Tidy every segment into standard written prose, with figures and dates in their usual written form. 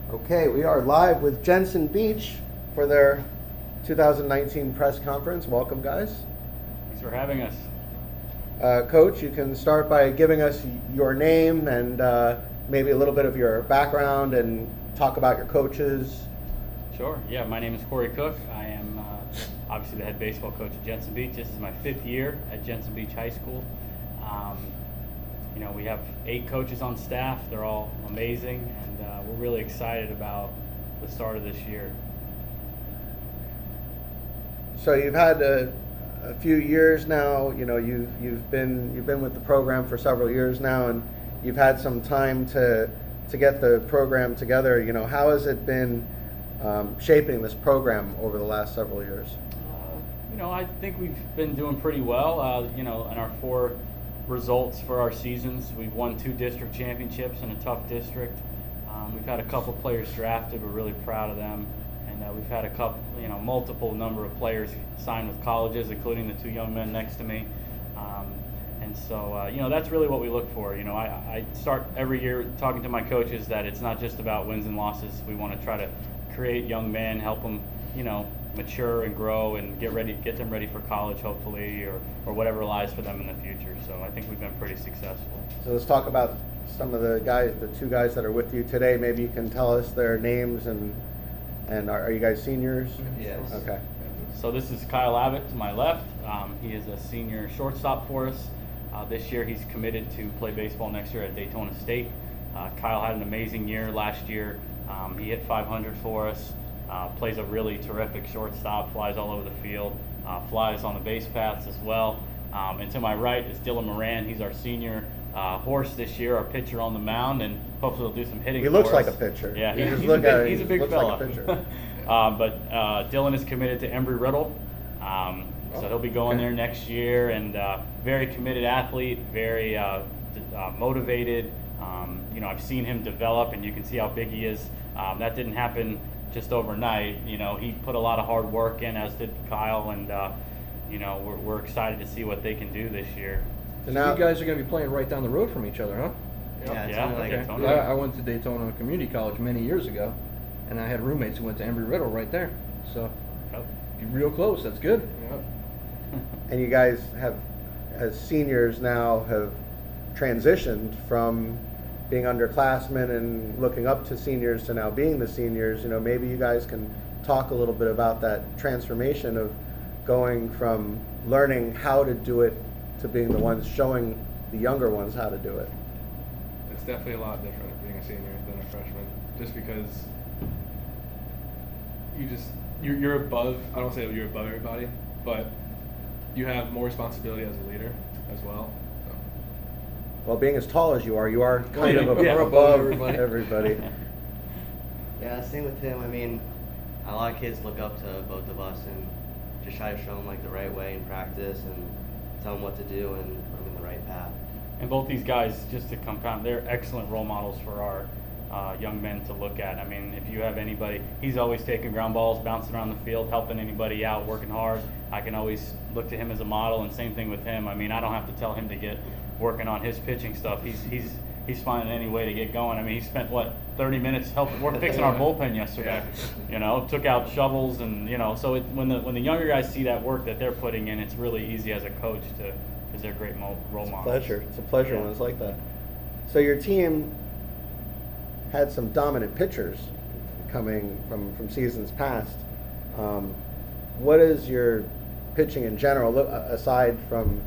Okay, we are live with Jensen Beach for their 2019 press conference. Welcome, guys. Thanks for having us. Coach, you can start by giving us your name and maybe a little bit of your background and talk about your coaches. Sure. Yeah, my name is Cory Cooke. I am obviously the head baseball coach at Jensen Beach. This is my 5th year at Jensen Beach High School. We have 8 coaches on staff. They're all amazing, and we're really excited about the start of this year. So you've had a few years now. You know, you've been with the program for several years now, and you've had some time to get the program together. You know, how has it been shaping this program over the last several years? I think we've been doing pretty well. In our 4 results for our seasons, we've won 2 district championships in a tough district. We've had a couple players drafted. We're really proud of them, and we've had a couple, multiple number of players signed with colleges, including the 2 young men next to me. So that's really what we look for. I start every year talking to my coaches that it's not just about wins and losses. We want to try to create young men, help them, mature and grow and get them ready for college, hopefully, or whatever lies for them in the future. So I think we've been pretty successful. So let's talk about some of the guys, the 2 guys that are with you today. Maybe you can tell us their names and are you guys seniors? Yes. Okay. So this is Kyle Abbott to my left. He is a senior shortstop for us. This year he's committed to play baseball next year at Daytona State. Kyle had an amazing year last year. He hit 500 for us. Plays a really terrific shortstop, flies all over the field, flies on the base paths as well. And to my right is Dylan Moran. He's our senior horse this year, our pitcher on the mound, and hopefully he'll do some hitting. He looks for like us. a pitcher. Yeah, he's a big looks fella. like a pitcher. But Dylan is committed to Embry-Riddle. So he'll be going there next year, and very committed athlete, very motivated. I've seen him develop, and you can see how big he is. That didn't happen just overnight. He put a lot of hard work in, as did Kyle, and we're excited to see what they can do this year. So now you guys are going to be playing right down the road from each other, huh? Yeah. Okay. I went to Daytona Community College many years ago, and I had roommates who went to Embry-Riddle right there. So you're real close. That's good. Yep. And you guys have, as seniors now, have transitioned from being underclassmen and looking up to seniors to now being the seniors. Maybe you guys can talk a little bit about that transformation of going from learning how to do it to being the ones showing the younger ones how to do it. It's definitely a lot different being a senior than a freshman, just because you're above. I don't say that you're above everybody, but you have more responsibility as a leader as well. So. Well, being as tall as you are kind of Yeah, above everybody. everybody. Yeah, same with him. I mean, a lot of kids look up to both of us and just try to show them the right way in practice and tell them what to do and put them in the right path. And both these guys, just to compound, they're excellent role models for our young men to look at. I mean, if you have anybody, he's always taking ground balls, bouncing around the field, helping anybody out, working hard. I can always look to him as a model, and same thing with him. I mean, I don't have to tell him to get working on his pitching stuff. He's finding any way to get going. I mean, he spent 30 minutes fixing our bullpen yesterday. Took out shovels, and so when the younger guys see that work that they're putting in, it's really easy as a coach because they're great role models. It's a pleasure when it's like that. So your team had some dominant pitchers coming from seasons past. What is your pitching in general, aside from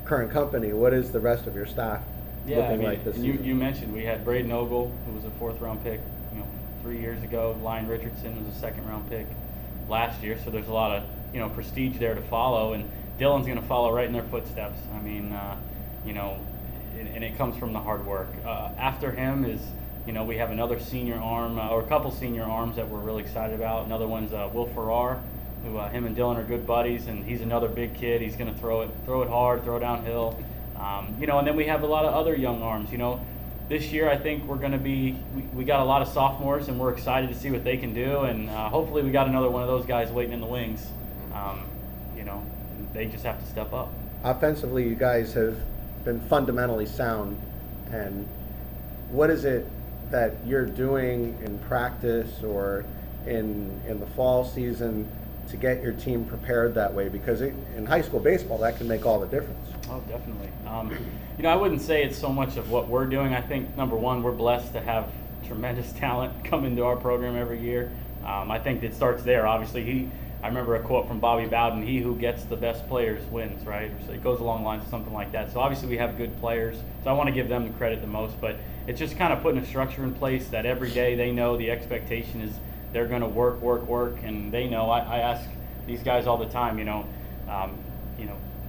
current company? What is the rest of your staff looking like this season? You mentioned we had Braden Ogle, who was a 4th-round pick 3 years ago. Lyon Richardson was a 2nd-round pick last year. So there's a lot of prestige there to follow, and Dylan's going to follow right in their footsteps. I mean, and it comes from the hard work. After him is we have another senior arm, or a couple senior arms that we're really excited about. Another one's Will Farrar, who him and Dylan are good buddies, and he's another big kid. He's going to throw it hard, throw downhill. And then we have a lot of other young arms. This year I think we're going to we got a lot of sophomores, and we're excited to see what they can do, and hopefully we got another one of those guys waiting in the wings. They just have to step up. Offensively, you guys have been fundamentally sound, and what is it that you're doing in practice or in the fall season to get your team prepared that way? Because in high school baseball, that can make all the difference. Oh, definitely. I wouldn't say it's so much of what we're doing. I think, number one, we're blessed to have tremendous talent come into our program every year. I think it starts there. Obviously, I remember a quote from Bobby Bowden, "He who gets the best players wins," right? So it goes along the lines of something like that. So obviously we have good players, so I want to give them the credit the most, but it's just kind of putting a structure in place that every day they know the expectation is they're going to work, and they know. I ask these guys all the time,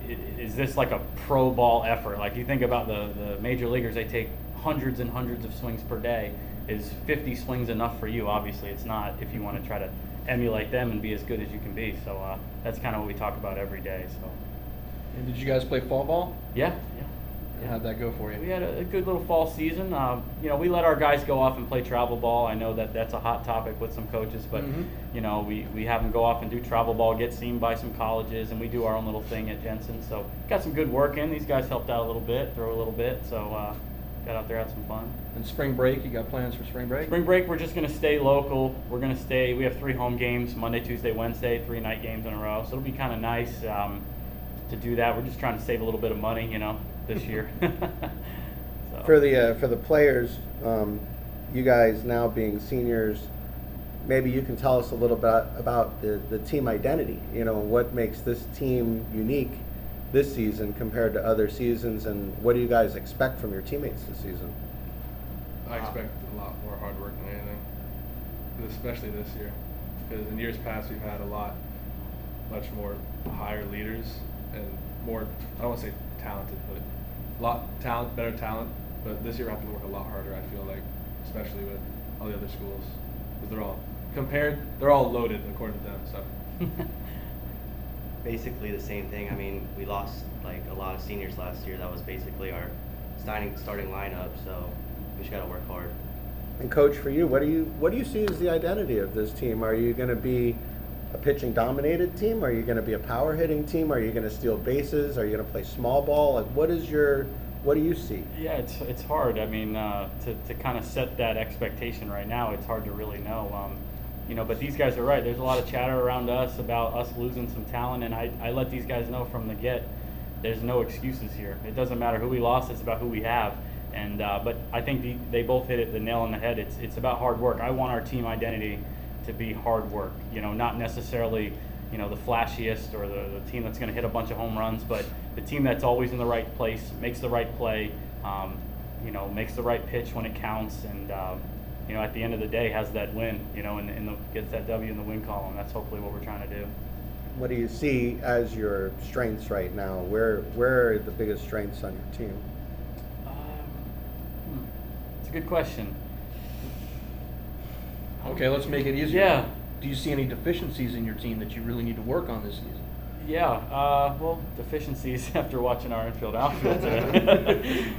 is this like a pro ball effort? Like, you think about the major leaguers, they take hundreds and hundreds of swings per day. Is 50 swings enough for you? Obviously it's not, if you want to try to emulate them and be as good as you can be. So that's kind of what we talk about every day. So. And did you guys play fall ball? Yeah. How'd that go for you? We had a good little fall season. We let our guys go off and play travel ball. I know that that's a hot topic with some coaches, but we have them go off and do travel ball, get seen by some colleges, and we do our own little thing at Jensen. So got some good work in. These guys helped out a little bit, throw a little bit. So got out there, had some fun. And spring break, you got plans for spring break? Spring break, we're just going to stay local. We have 3 home games, Monday, Tuesday, Wednesday, 3 night games in a row. So it'll be kind of nice to do that. We're just trying to save a little bit of money, this year. So. For the players, you guys now being seniors, maybe you can tell us a little bit about the team identity. What makes this team unique this season compared to other seasons, and what do you guys expect from your teammates this season? I expect a lot more hard work than anything, especially this year. Because in years past, we've had much more higher leaders and more, I don't want to say talented, but better talent. But this year we have to work a lot harder, I feel like, especially with all the other schools. Because they're all loaded according to them, so. Basically the same thing. I mean, we lost a lot of seniors last year. That was basically our starting lineup, so we just got to work hard. And Coach, for you, what do you see as the identity of this team? Are you going to be a pitching dominated team? Are you going to be a power hitting team? Are you going to steal bases? Are you going to play small ball? What do you see? Yeah, it's hard. I mean, to kind of set that expectation right now, it's hard to really know. But these guys are right. There's a lot of chatter around us about us losing some talent, and I let these guys know from the get, there's no excuses here. It doesn't matter who we lost, it's about who we have. And but I think they both hit the nail on the head. It's about hard work. I want our team identity to be hard work. Not necessarily the flashiest or the team that's going to hit a bunch of home runs, but the team that's always in the right place, makes the right play, makes the right pitch when it counts, and at the end of the day has that win, and gets that W in the win column. That's hopefully what we're trying to do. What do you see as your strengths right now? Where are the biggest strengths on your team? It's a good question. Okay, let's make it easier. Yeah. Do you see any deficiencies in your team that you really need to work on this season? Yeah, deficiencies after watching our infield outfield today.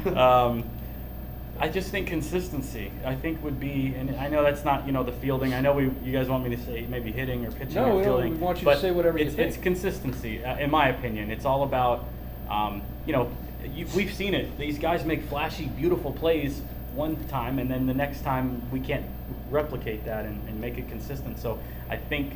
I just think consistency, I think, would be, and I know that's not, the fielding. I know you guys want me to say maybe hitting or pitching or fielding. No, we want you to say whatever you think. It's consistency, in my opinion. It's all about, we've seen it. These guys make flashy, beautiful plays one time, and then the next time we can't replicate that and make it consistent. So I think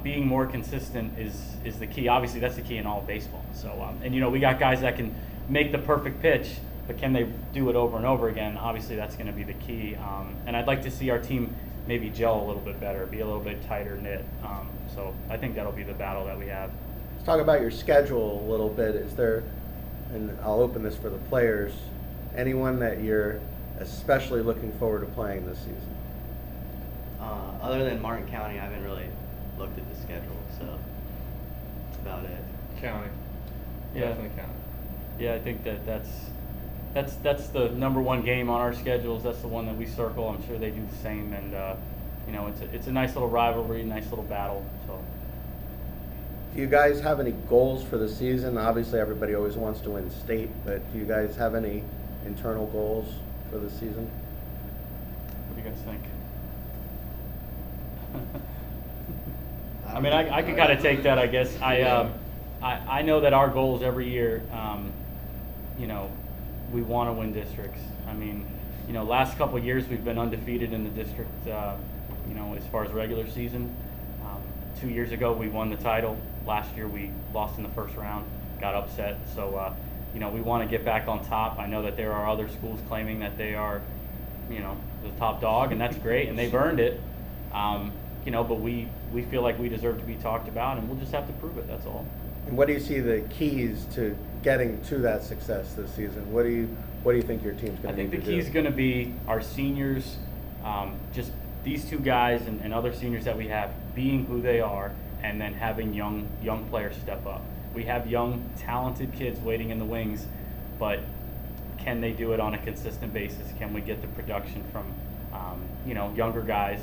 being more consistent is the key. Obviously, that's the key in all of baseball. So, we got guys that can make the perfect pitch, but can they do it over and over again? Obviously, that's going to be the key. And I'd like to see our team maybe gel a little bit better, be a little bit tighter knit. So I think that'll be the battle that we have. Let's talk about your schedule a little bit. Is there, and I'll open this for the players, anyone that you're especially looking forward to playing this season? Other than Martin County, I haven't really looked at the schedule, so that's about it. County. Yeah. Definitely County. Yeah, I think that's the number one game on our schedules. That's the one that we circle. I'm sure they do the same, and it's a nice little rivalry, nice little battle. So. Do you guys have any goals for the season? Obviously, everybody always wants to win state, but do you guys have any internal goals for the season? What do you guys think? I mean, I could kind of take that, I guess. I know that our goals every year, we want to win districts. I mean, you know, last couple of years we've been undefeated in the district, you know, as far as regular season. 2 years ago we won the title. Last year we lost in the first round, got upset. So, you know, we want to get back on top. I know that there are other schools claiming that they are, you know, the top dog, and that's great, and they've earned it. You know, but we feel like we deserve to be talked about, and we'll just have to prove it, that's all. And what do you see the keys to getting to that success this season? What do you think your team's going to do? I think the key is going to be our seniors, just these two guys and other seniors that we have being who they are, and then having young players step up. We have young, talented kids waiting in the wings, but can they do it on a consistent basis? Can we get the production from you know, younger guys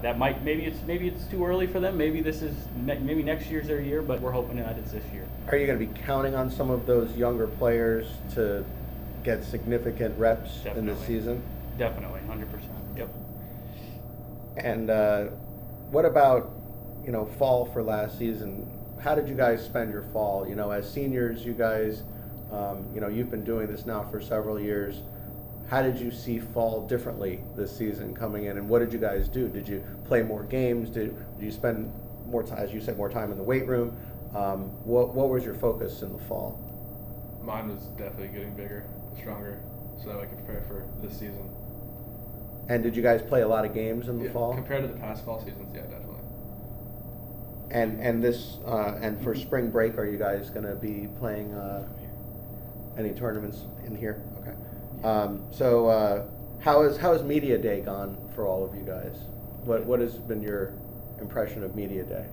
that might, maybe it's too early for them. Maybe maybe next year's their year, but we're hoping that it's this year. Are you going to be counting on some of those younger players to get significant reps in this season? Definitely, 100%. Yep. And what about, you know, fall for last season? How did you guys spend your fall? You know, as seniors, you guys, you know, you've been doing this now for several years. How did you see fall differently this season coming in, and what did you guys do? Did you play more games? Did you spend more time, as you said, more time in the weight room? What was your focus in the fall? Mine was definitely getting bigger, stronger, so that I could prepare for this season. And did you guys play a lot of games in the fall? Compared to the past fall seasons, yeah, definitely. And for spring break, are you guys going to be playing any tournaments in here? Okay. So how has Media Day gone for all of you guys? What has been your impression of Media Day?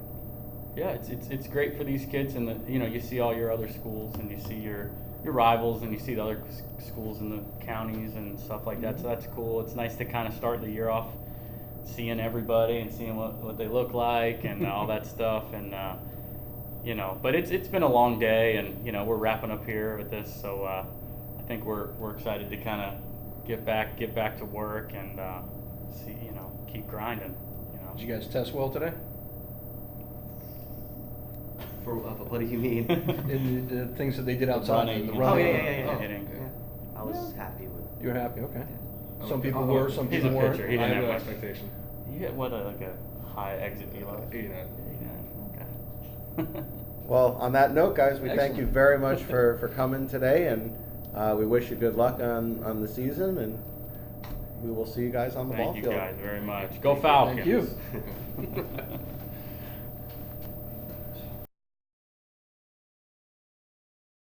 Yeah, it's great for these kids, and you know, you see all your other schools, and you see your rivals, and you see the other schools in the counties and stuff like that. So that's cool. It's nice to kind of start the year off seeing everybody and seeing what they look like and all that stuff, and you know. But it's been a long day, and you know, we're wrapping up here with this, so I think we're excited to kind of get back to work and see, you know, keep grinding. You know. Did you guys test well today? For what do you mean? In the things that they did outside, running, the you running. know, yeah. hitting. Yeah. I was happy with. You were happy, okay. Yeah. Some people were, some He's people a weren't. pitcher. He I didn't had have no much. expectation. You hit what, like a high exit velo? 89. 89, okay. Well, on that note, guys, we thank Excellent. you very much for coming today, and we wish you good luck on the season, and we will see you guys on the ball Thank field. you guys very much. Go Falcons. Thank you.